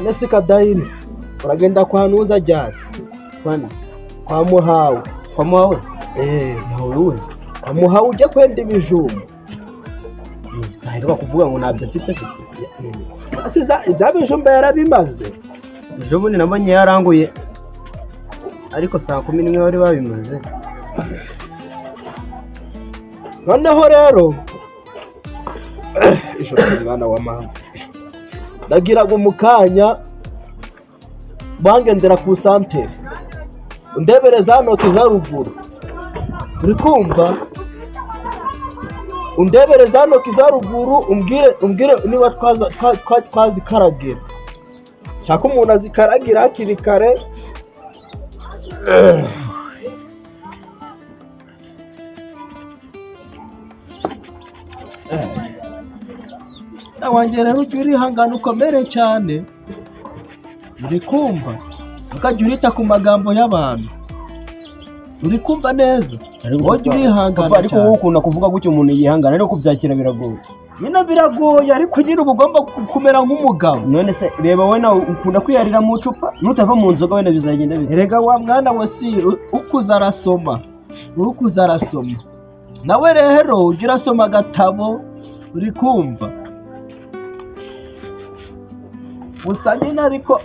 Nese Kadahiri uragenda kwa Nuza jari Bana kwa Muhawe Muhawe Muhawe kwa Muhawe ujya kwenda ibijumba saheruka kuvuga ngo nabyo mfite se asiza ibya bijumba yarabimaze ejo bundi nabonye yaranguye ariko saa 11 bari babimaze. Noneho rero ijoro mwana wa mama ndagira ngo mukanya bangendera ku santere undebereza noki za ruguru uri kumva undebereza noki za ruguru umbwire niba twazikaragira cyako umuntu azikaragira hakiri kare wanjye rero ujye urihangana ukomere cyane uri kumva ukajya urita ku magambo y'abantu uri kumva neza ujye urihangana ariko wowe ukunda kuvuga gutyo umuntu yihangana ariko kubyakira biragoye nyine biragoye ariko nyine uba ugomba kumera nk'umugabo. None se reba wowe nawe ukunda kwiyarira mu cupa nutava mu nzoga wenda bizagenda bite? Erega wa mwana we si ukuza arasoma nawe rero ujye urasoma agatabo uri kumva gusa nyine ariko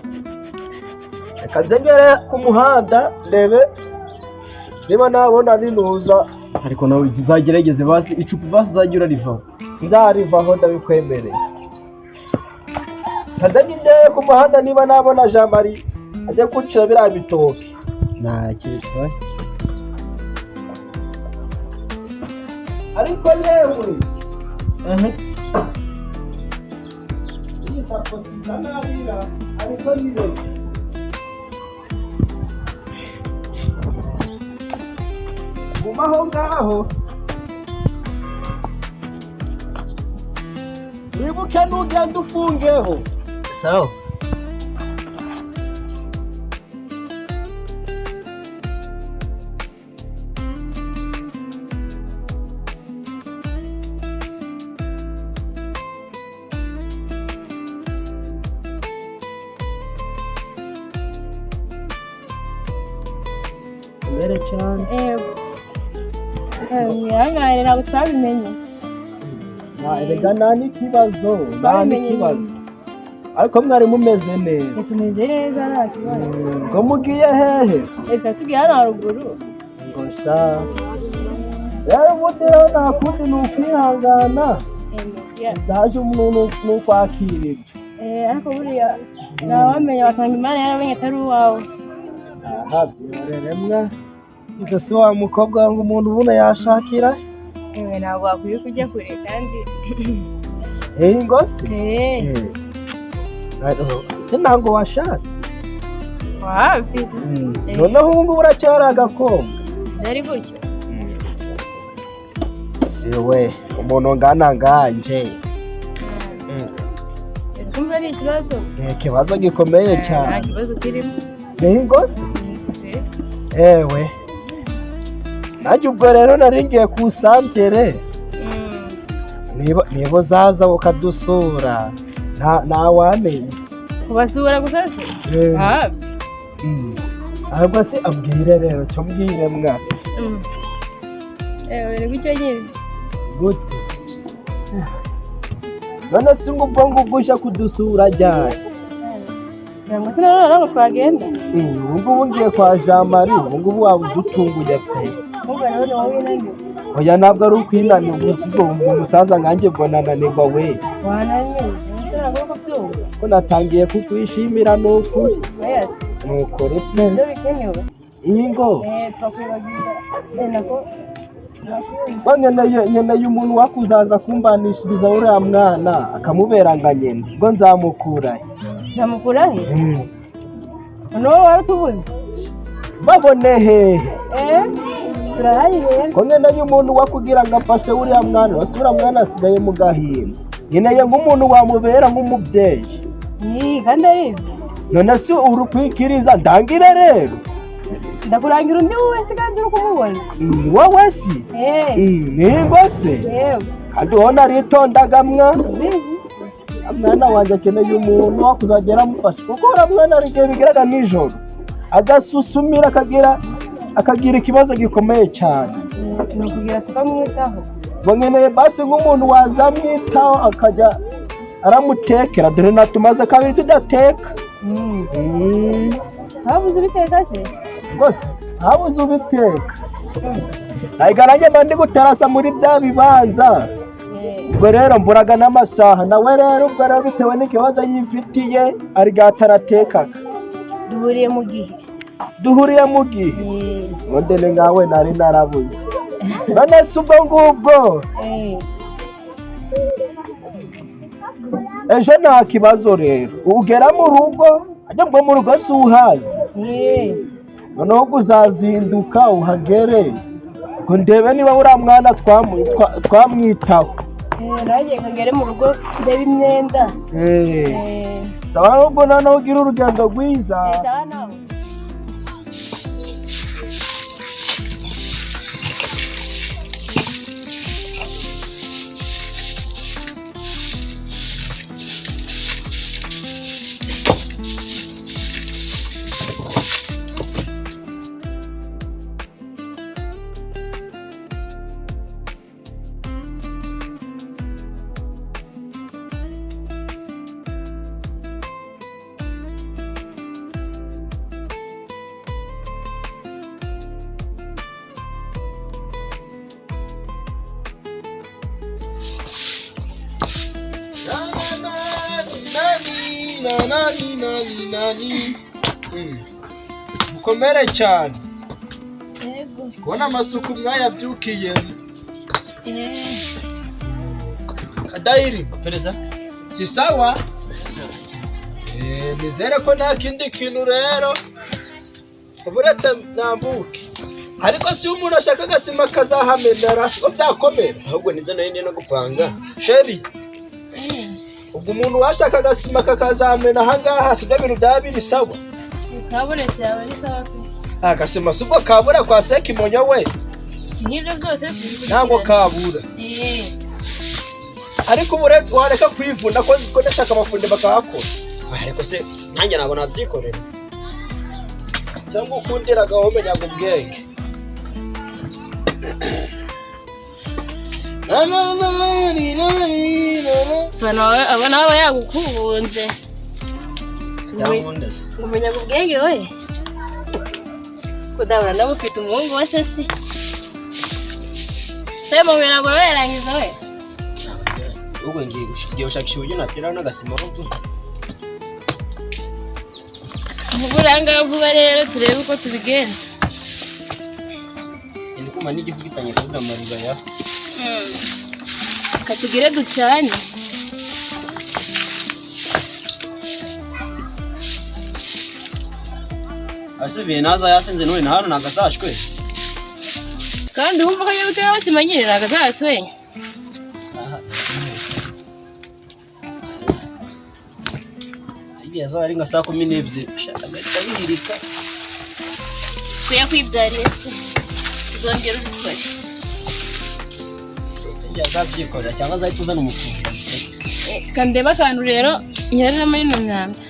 reka nzengere ku muhanda ndebe niba nabona ninuza ariko nawe uzagerageze basi icupa basi uzajya urarivaho. Nzarivaho ndabikwemereye kadagi ndebe ku muhanda niba nabona Jean Marie ajya kucira biriya bitoki nta kibazo ariko yewe isapotiza nabira ariko nireke gumaho ngaho wibuke n'ugenda ufungeho sawa. mbere cyane mwihangane ntabwo twabimenye. Erega nta n'ikibazo ariko mwari mumeze neza. Tumeze neza nta kibazo. Ngo mugiye hehe? Reka tugiye hano haruguru. Ngo sha rero mutera nta kundi ni ukwihangana ndaje umuntu n'ukwakirira. Ariko buriya ntawamenya wasanga Imana yaramenye atari uwawe. Habyoreremwa izo si wa mukobwa ngo umuntu ubona yashakira ntabwo wakwiye kujya kure kandi ngo se sinango washatse wapi noneho ubu ngubu uracyari agakobwa nari gutyo siwe umuntu ngana nganje kumva ari ikibazo gikomeye cyane. nta kibazo kirimo ngo se ewe nanjye ubwo rero naringiye ku santere niba zaza ukadusura ntawamenya kubasura gusa se ahubwo se ambwire rero cyo mbwire mwa ni gutyo nyine gute none si ngubwo ujya kudusura ryari ntabwo sinabona ngo twagenda ubu ngubu ngiye kwa Jean Marie ubu ngubu waba udutunguye pe oya ntabwo ari ukwinanira gusa ubwo umusaza nkanjye ngo nananirwa we ko natangiye kukwishimira n'ukuri nukuri iyi ngo nkeneye umuntu wakuzaza kumbanishiriza uriya mwana akamubera nka nyina ubwo nzamukurahe n'uwo wari utubuze babone hehe turahari rero ko nkeneye umuntu wakugira ngo afashe uriya mwana wasura mwana asigaye mu gahinda nkeneye nk'umuntu wamubera nk'umubyeyi kandi ari ibyo none si uri kwikiriza ndangire rero ndakurangira undi wese kandi uri kumubona. Wowe si ningo se Yego. kandi ubona aritondaga mwa mwana wanjye akeneye umuntu wo kuzagera amufasha kuko uriya mwana hari igihe bigeraga nijoro agasusumira akagira ikibazo gikomeye cyane. Ni ukugira tukamwitaho. ngo nkeneye basi nk'umuntu wazamwitaho akajya aramutekera dore natumaze kabiri tudateka. Habuze ubiteka se? Rwose habuze ubiteka ntabwo nanjye mba ndi guterasa muri bya bibanza. Ubwo rero mburaga n'amasaha nawe rero ubwo rero bitewe n'ikibazo yifitiye arigata aratekaga. Duhuriye mu gihe. Modele nkawe nari narabuze none se ubwo ngubwo ejo nta kibazo rero ugera mu rugo ajya ngo mu rugo si uhazi noneho uzazinduka uhagere ngo ndebe niba uriya mwana twamwitaho. Nanjye nkagere mu rugo ndebe imyenda. Saba n'ubwo noneho ugira urugendo rwiza. Mukomere cyane. Yego. Kubona amasuku mwayabyukiye. Kadairi pereza si sawa. Nizere ko nta kindi kintu rero uburetse nambuke ariko si umuntu ashaka agasima kazahamenera siko byakomera ahubwo nibyo nari no gupanga sheri. Ubwo umuntu washaka agasima kakazamena ahangaha sibyo bintu byabiri sawa. Kabonetse yawe ni sawa pe. Agasima subwo kabura kwa Sekimonyo we. Nibyo byose ntabwo kabura. Ariko uburetse wareka kwivuna ko ndashaka amafunde bakahakora. Ariko se nanjye ntabwo nabyikorera cyangwa ukundira gahome nyago ubwenge. abana baba yagukunze umenya ubwenge we kudabura nabo ufite umuhungu wa sesi sema we ntabwo yarangiza we ubwo ngiye ushakisha uburyo natera n'agasima rugo Muguranga vuba rero turebe uko tubigenza. Ndi kuma n'igifugitanye kuda mariba ya. Katugire ducanye. Asibiye naza yasenze none na hano nagazashwe. Kandi umva ko yabutera basimanyire nagazashwe. Yaza ari nka saa 12 shaka gahirika kuya kwibyariye se uzongera ubikore yaza byikorera cyangwa azahita uzana umufuka kandeba kantu rero nyarama y'ino myanda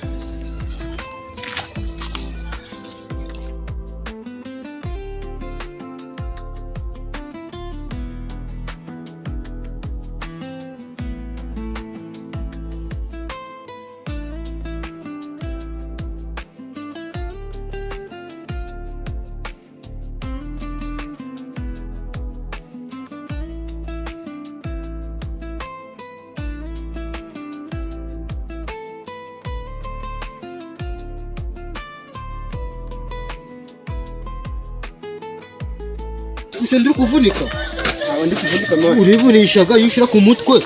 Ndi kuvunika. Ndi kuvunika none. Urivunishaga yishira ku mutwe.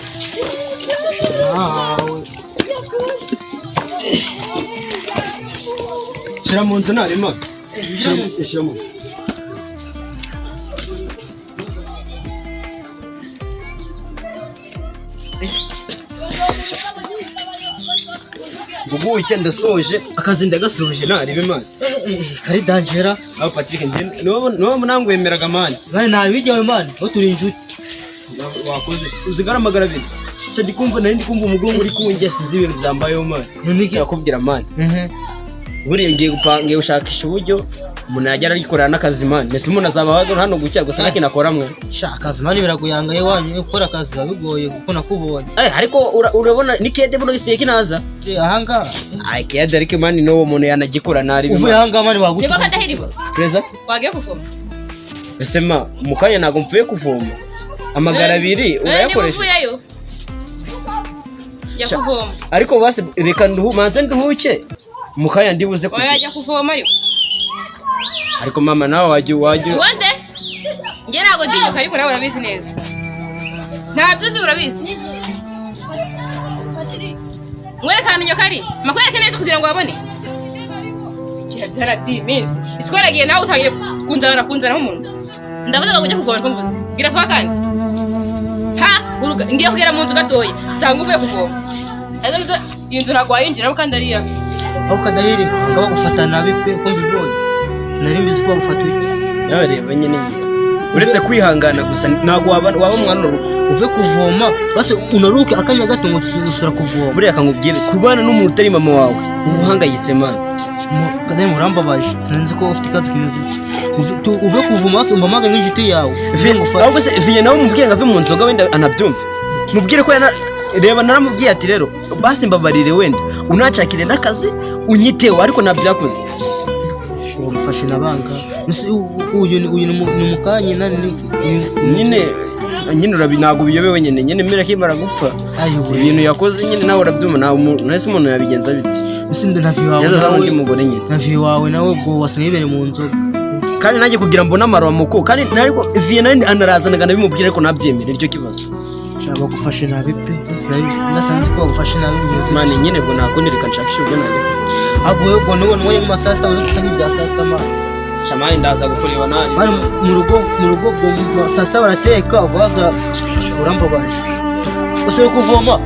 Shira mu nzu nari ma. Shira mu. Ubu icyenda soje akazi ndagasoje nari bimana. kari dangera. Aho Patrick niwo munangwemeraga mani. Bane nabijyawe mani, bo turi inshuti. Wakoze uzigaramagara bindi. Cyo ndikumva nari ndikumva umugongo uri kunjye sinzi ibintu byambayeho mani. Nuniki yakubwira mani. Buriye ngiye gushakisha uburyo umuntu yajya arikorera n'akazi mani. Nese umuntu azaba hano gucya gusa nakinakoramwe. Shaka akazi mani biraguyanga yewanyu gukora akazi babigoye kuko nakubonye. Ariko urabona ni kede buno gisiye kinaza. Ahanga. Ai kede ariko mani no umuntu yanagikora nari. Uvuye ahanga mani bagutu. Niko kadahiriba. Preza? Wagiye kuvoma. Esema mukanya nago mvuye kuvoma. Amagara abiri urayakoresha. Uvuyeyo. Ya kuvoma. Ariko base reka manze nduhuke. Mukanya ndibuze ko. Oya jya kuvoma ariko mama nawe waje. Wande? Nge nago dinyo ariko nawe urabizi neza. Ntabyo urabizi. Mwerekana inyo kari. Makwereke neza kugira ngo wabone. Cyatara timinsi. Iskoragiye nawe utangiye kunzana nk'umuntu. Ndabaza ngo ujye kuvoma ko mvuze. Gira kwa kandi. Ha, uruga ngiye kugera mu nzu gatoya. Cyangwa uvuye kuvoma. Azo inzu nagwa yinjira kandi ari yaso. Aho kadahiri ngaba gufata nabi pe ko mbibonye. Nari mbizi ko gufata ibi. Yareba nyine uretse kwihangana gusa nago waba mwana uve kuvoma base unaruke akanya gato ngo tusubira kuvoma. Buriya akangubwira kubana n'umuntu utari mama wawe ubuhangayitse man. Kadahiri murambabaje sinzi ko ufite ikazi kimeze. Uve kuvoma base umpamaga nk'injiti yawe. Ahubwo se viye nawe umubwiye ngo ave mu nzoga wenda anabyumva. Mubwire ko reba naramubwiye ati rero basi mbabarire wenda unacakire n'akazi unyiteho ariko nabyakoze. Umufashe nabanga. Uyu ni mukanye nani nyine urabinago biyobewe nyine mira kimara gupfa. Ibintu yakoze nyine nawe urabyuma nahise umuntu yabigenza biti. Usinde navi wawe. Yaza zamundi mugore nyine. Navi wawe nawe ubwo wasangibere mu nzoga. Kandi nanjye kugira mbona amaromuko kandi nariko viye nandi anarazanaga nabimubwira ariko nabyemera iryo kibazo. Shaba gufashe nabi pe. Nasanze ko gufashe nabi mani nyine ngo nakondereka nshakisha ubwo nande. Agwe ubwo none mu masasta uzusanga ibya sasta mani. Shamani ndaza gukureba nani. Bari mu rugo bwo sasta barateka vaza urambabaje. Usore kuvoma.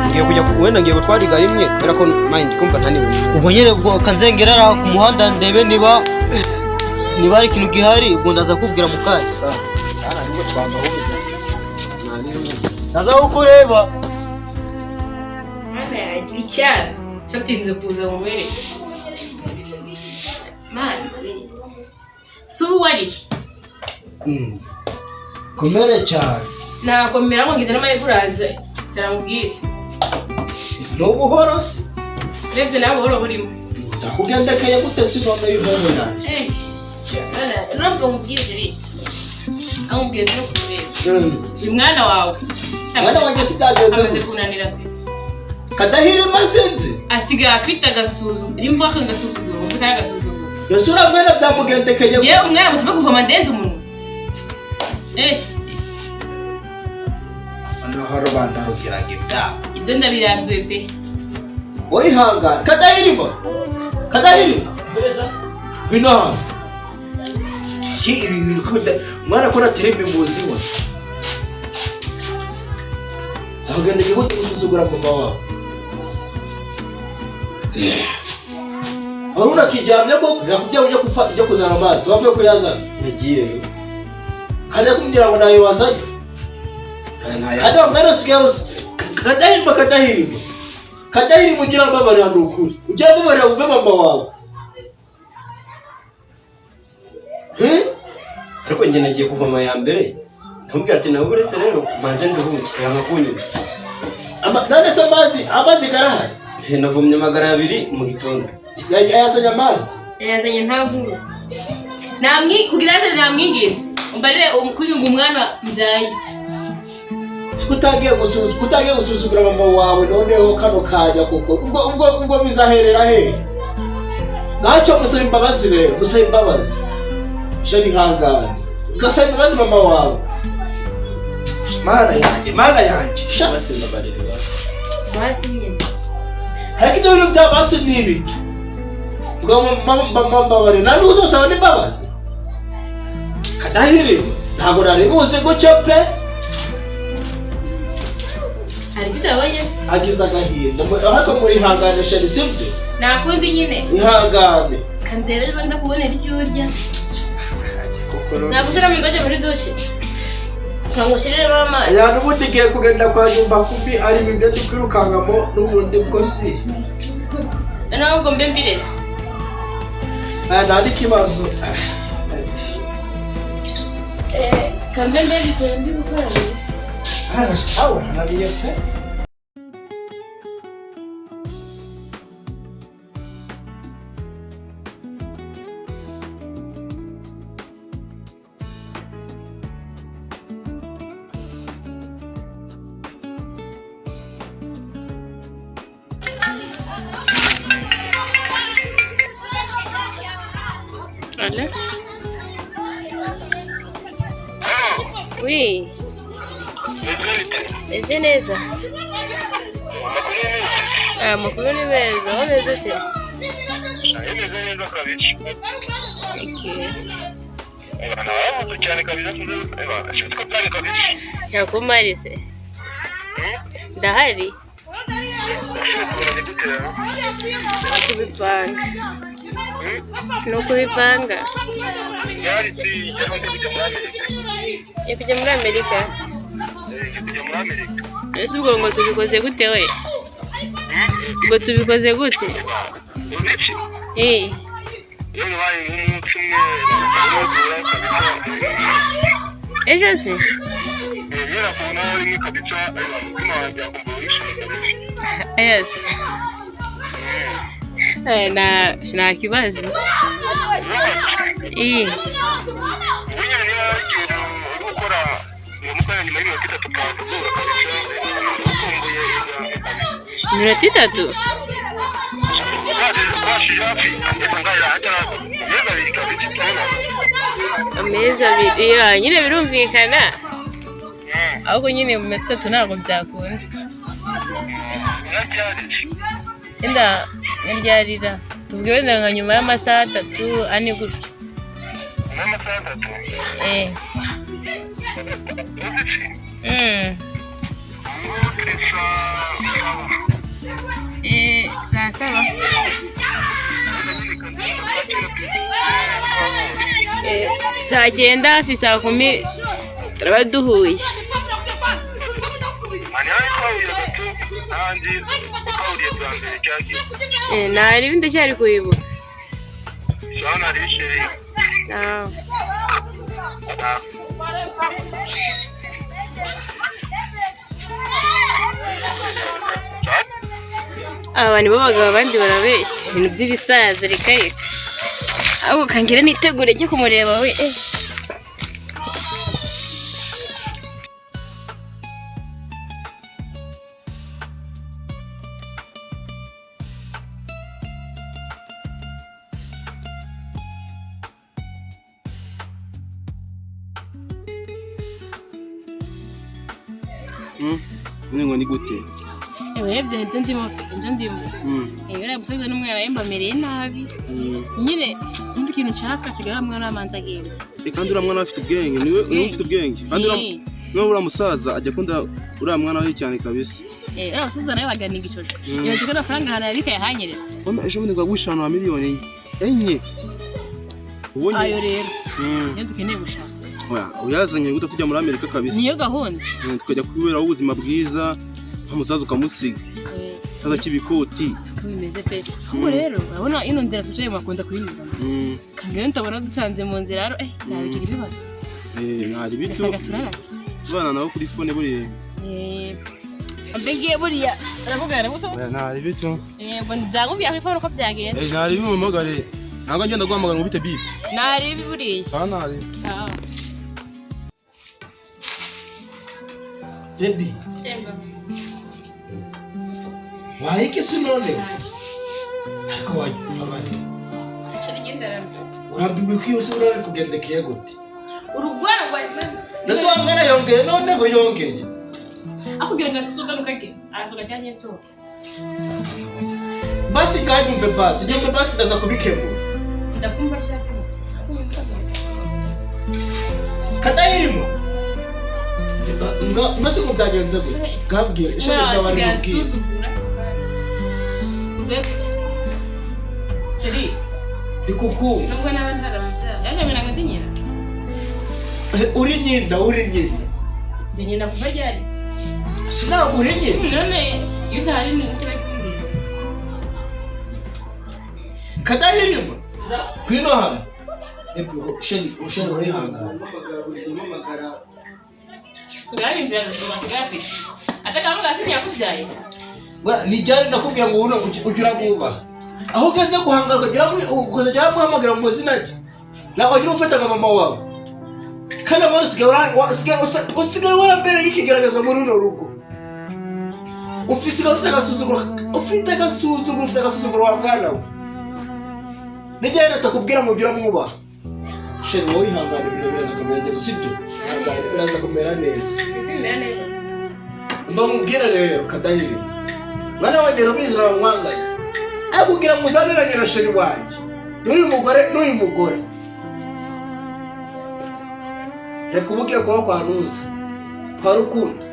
Ngiye kujya wenda ngiye gutwara igari imwe kubera ko mind kumva ntaniwe. Ubwo nyere bwo kanzengerara ku muhanda ndebe niba ari ikintu gihari ubwo ndaza kubwira mukanya. Sawa. Ara nibwo twagahuza. Naza kukureba. Mana yagira icyara. Satinze kuza mu mere. Mana. Subu wari. Komere cyane. Nakomera ngo ngize n'amayeguraze. Cyarambwira. N'ubuhoro se. Rebye nawe buhoro burimo. Ndakugendekeye gute si none y'ubuhoro yaje. Ntabwo mubwire rero. Amubwire no kureba. Uyu mwana wawe. Mwana wanjye sigagenze. Amaze kunanira pe. Kadahiri masenze. Asigaye afite agasuzuguro. Nimba agasuzuguro, mvuga agasuzuguro. Yosura mwana byamugendekeye. Ye umwana mutume kuvoma ndenze umuntu. Anahoro bandarugiraga ibya. Ibyo ndabirambiwe pe. Oyihanga. Kadahiri. Beza. Bino. Ibi bintu ko mwana ko naterembe muzi wose. Zagendeke gute gusuzugura mama wawe. Aruna kijamye ko yakubye uje gufata uje kuzana amazi wavuye ko yazana nagiye kaza kumbwira ngo nayo wazanye kaza mero skills kadahiri mugira babarira n'ukuri ujya babarira uve mama wawe ariko njye nagiye kuvoma ya mbere ntumubwira ati nawe uretse rero manze nduhuke yanga kunyuma nane se amazi garahari navomye amagara abiri mu gitondo yazanye amazi yazanye nta nkuru kugira ngo namwigeze umbarire kwiga umwana mzayi kutagiye gusuzugura mama wawe noneho kano kajya kuko ubwo bizaherera he ngacyo musaba imbabazi rero musaba imbabazi shari hangane gasaba imbabazi mama wawe mana yanjye shabase mbabarire basi nyine ariko ibyo bintu byabasi n'ibiki mbabare nani uzosaba n'imbabazi kadahiri ntabwo nari buze gutyo pe Hari kitabonye? Agize agahinda. Ariko muri hanganisha ni sibyo? Nakundi nyine. Ihangane. Kandebe banda kubonera icyo urya. Nagushira mu ndoje muri dushe. Kangushirire mama. Ya nubundi giye kugenda kwa nyumba kubi ari bibyo dukirukangamo n'ubundi bwose. Naho ngo mbe mbireze. Nari kibazo. Kambe mbe bikora ndi gukora. Awa nariye pe. Allô? Oui. Ese neza? Amakuru ni meza. Wameze ute? Neza neza kabisa. Okay. Nawe cyane kabisa sinzi ko byari kabisa. Yakumarise. Ndahari. Kubipanga. Nukubipanga. Yari si yaje kujya muri Amerika. Yakujya muri Amerika? Kujya muri Amerika. Ese ubwo ngo tubikoze gute we? Ngo tubikoze gute? Yari bayi nk'umunsi umwe Ejo se? yera kubona rimwe kabisa umutima wanjye akumva wishimye. Yes. Na kibazo. gukora nyuma y'iminota 3 tukazura kabisa ukumbuye Minota 3? Amezi abiri ya nyine birumvikana. Ahubwo nyine mu minota 3 ntabwo byakunda. Enda ndyarira. Tuvuge wenda nka nyuma y'amasaha 3 ane gutyo. Saa saba. Saa cyenda hafi saa 10 turaba duhuye. Nari ibindi cyari kuyibuka. Aba ni bo bagabo abandi barabeshya ibintu by'ibisaza reka reka. Ahubwo kangira nitegure cyo kumureba we. Ngo ni gute? Urebye ibyo ndimo. Yari gusaza n'umwana yembamereye nabi. Nyine ndi kintu nshaka kigara mwana amanza agenda. Kandi ura mwana afite ubwenge, niwe ufite ubwenge. Kandi ura musaza ajya kunda ura mwana we cyane kabisa. Ura musaza nawe bagana igishojo. Yaje ko amafaranga hana yabikaye hanyeretse. Ona ejo bundi gwishana wa miliyoni enye. Ubonye ayo rero. Iyo dukeneye gushaka. Oya, uyazanye guta tujya muri Amerika kabisa. Niyo gahunda. Tukajya kubera ubuzima bwiza. Umusaza ukamusiga. Saza kibikoti. Kubimeze pe. Ahubwo rero urabona ino nzira tucaye makunda kuyinyura. Kandi ntabona dusanze mu nzira rero nabigira ibibazo. Ntari bito. Bana nawo kuri phone buriye. Ambegiye buriya aravugana muto. Ntari bito. Ngo ndagubya kuri phone ko byagenda. Ntari bimumagare. Nanga ngenda guhamagara ngo bite bibi. Ntari buriya. Sanari. Sawa. Baby. Wahike sinone. Ariko wabanye. Urambiwe ko yose urari kugendekeye gute? Urugwana rwa Imana. Nase wa mwana yongeye noneho yongeye. Akugira ngo asuka nukage. Asuka cyane nso. Basi kandi mpe basi. Ndio basi ndaza kubikemura. Ndakumva cyane. Kadahirimo. Nose ngo byagenze gute? Gabwire, sheri bari kubwira. Sheri. Dikuku. Nubwo nawe ntaramubyaye. Yaje mena ngo nyina. Uri nyina. Ndi nyina kuva ryari? Sinabwo uri nyina. None iyo ntari n'icyo bari kumbwira. Kadahirima. Gwino hano. Sheri uri hangana. Sigara imbyaro sigara afite. Atakamuga sini yakubyaye. Ni ryari nakubwiye ngo uno ugira guba. Aho ugeze guhangara ukazajya muhamagara mu mazina rye. Naho ugira ufataga mama wawe. Kana bari usigaye warambere yikigaragaza muri runo rugo. Ufite agasuzuguro wa mwana we. Nijya natakubwira ngo ugira mwubaha. Sheri wowe ihangane ibintu biraza kumera neza sibyo? Biraza kumera neza. Kumera neza. Mbamubwira rero Kadahiri. Mwana wanjye rubizi na mwanganye. Akubwira muzaniranye na sheri wanjye. N'uyu mugore. Reka ubuke kwa Ruza. Kwa Rukundo.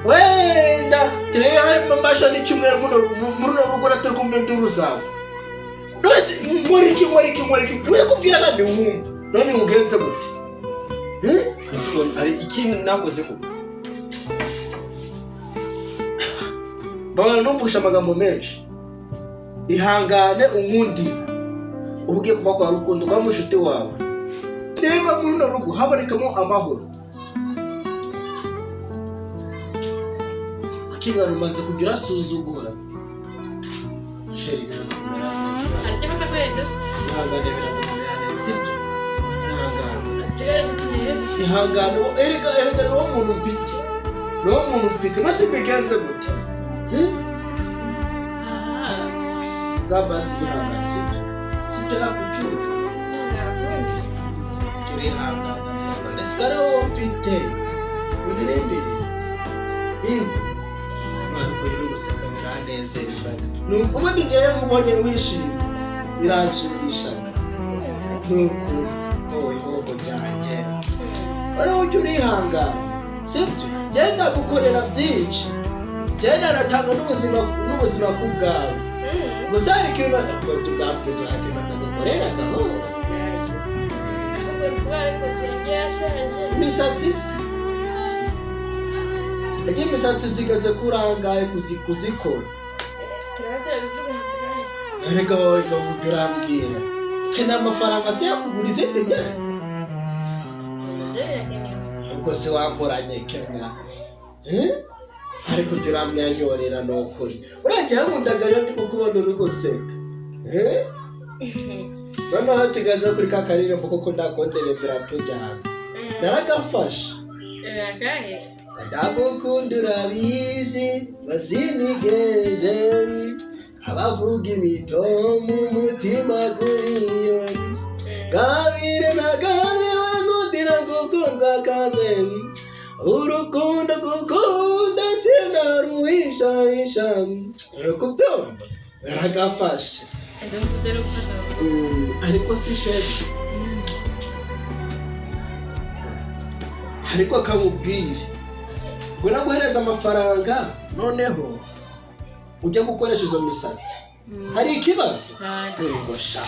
Wenda turebe mamasha n'icyumweru muri rugo natakumbe nduru zawe. Mwariki. Wewe kubwira nani umwumva. Nani mugenze gute? Ari ikintu nakoze ko. Bana numvusha amagambo menshi. Ihangane umundi. Ubugiye kuba kwa Rukundo kwa mushuti wawe. Ndeba muri no rugo habonekamo amahoro. Akingana umaze kugira suzugura. Sheri biraza kumera neza. Ati bakakweze. Ihangane biraza kumera neza sibyo? Ihangane erega no muntu mfite. Mase bigenze gute? Gabasi ihangane sibyo? Sibyo hakucyuka. Ihangane. Nesikara wo mfite. Urembe. Mwana ko yiri guseka biraneze bisaga. Nuko ubundi ngiye mubonye wishimye. Biranshimishaga. Nuko towe hobo byanjye. Ara ujye urihangana. Sibyo? Genda gukorera byinshi. Genda natanga n'ubuzima kubwawe. Gusa hari ikintu tugapfuza hakina tagukorera gahoro. Imisatsi agiye imisatsi zigaze kurangaye kuzikora. Erega wowe urambwira kena amafaranga se yakuguriza indemya ubwo se wakoranye kena ariko urambwira nyorera nokuri uragiye hamundaga yo ndi kukubona uri guseka noneho tugaze kuri ka karirimbo koko ndakonderera tujyana naragafashe ndagukunda urabizi bazinigeze abavuga imitomo umutima guriyo gabire na gabiwe zudira gukundwa kaze urukundo gukunda sinaruhishahisha kubyumva naragafashe ariko si shefu ariko akamubwire ngo naguhereza amafaranga noneho ujya gukoresha izo misatsi hari ikibazo ngo sha